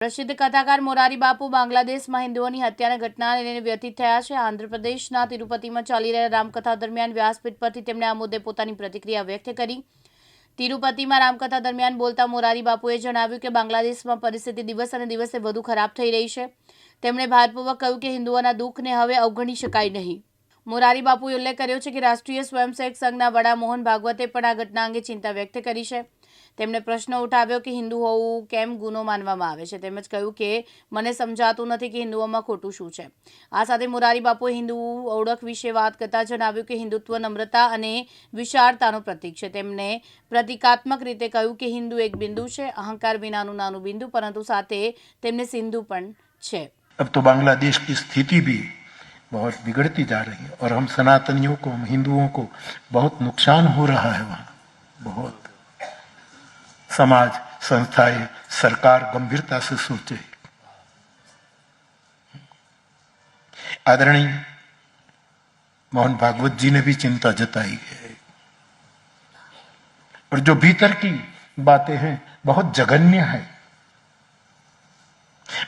પ્રસિદ્ધ કથાકાર મોરારી બાપુ બાંગ્લાદેશમાં હિન્દુઓની હત્યાની ઘટનાને લઈને વ્યથિત થયા છે। આંધ્રપ્રદેશના તિરુપતિમાં ચાલી રહેલા રામકથા દરમિયાન વ્યાસપીઠ પરથી તેમણે આ મુદ્દે પોતાની પ્રતિક્રિયા વ્યક્ત કરી। તિરુપતિમાં રામકથા દરમિયાન બોલતા મોરારી બાપુએ જણાવ્યું કે બાંગ્લાદેશમાં પરિસ્થિતિ દિવસે ને દિવસે વધુ ખરાબ થઈ રહી છે। તેમણે ભારપૂર્વક કહ્યું કે હિન્દુઓના દુઃખને હવે અવગણી શકાય નહીં। મોરારી બાપુએ ઉલ્લેખ કર્યો છે કે રાષ્ટ્રીય સ્વયંસેવક સંઘના વડા મોહન ભાગવતે પણ આ ઘટના અંગે ચિંતા વ્યક્ત કરી છે। તેમણે પ્રશ્ન ઉઠાવ્યો કે હિન્દુ હોવું કેમ ગુનો માનવામાં આવે છે, તેમજ કહ્યું કે મને સમજાતું નથી કે હિન્દુઓમાં ખોટું શું છે। આ સાથે મોરારી બાપુએ હિન્દુ ઓળખ વિશે વાત કરતા જણાવ્યું કે હિન્દુત્વ નમ્રતા અને વિશાળતાનું પ્રતીક છે। તેમણે પ્રતિકાત્મક રીતે કહ્યું કે હિન્દુ એક બિંદુ છે, અહંકાર વિનાનું નાનું બિંદુ, પરંતુ સાથે તેમને સિંધુ પણ છે। अब तो बांग्लादेश की स्थिति भी बहुत बिगड़ती जा रही है और हम सनातनियों को, हम हिंदुओं को बहुत नुकसान हो रहा है। वहाँ बहुत समाज, संस्थाएं, सरकार गंभीरता से सोचे। आदरणीय मोहन भागवत जी ने भी चिंता जताई है और जो भीतर की बातें हैं बहुत जघन्य है।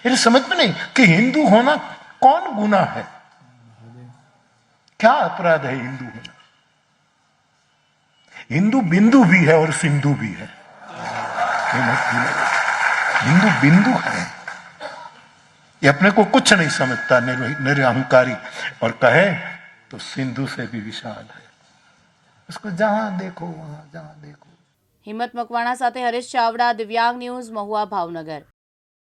मेरे समझ में नहीं कि हिंदू होना कौन गुनाह है, क्या अपराध है हिंदू होना। हिंदू बिंदु भी है और सिंधु भी है। हिंदू बिंदु है, ये अपने को कुछ नहीं समझता, निरहंकारी, और कहे तो सिंधु से भी विशाल है। उसको जहां देखो वहां, जहां देखो। હિંમત મકવાણા સાથે હરેશ ચાવડા, દિવ્યાંગ ન્યૂઝ, મહુવા, ભાવનગર।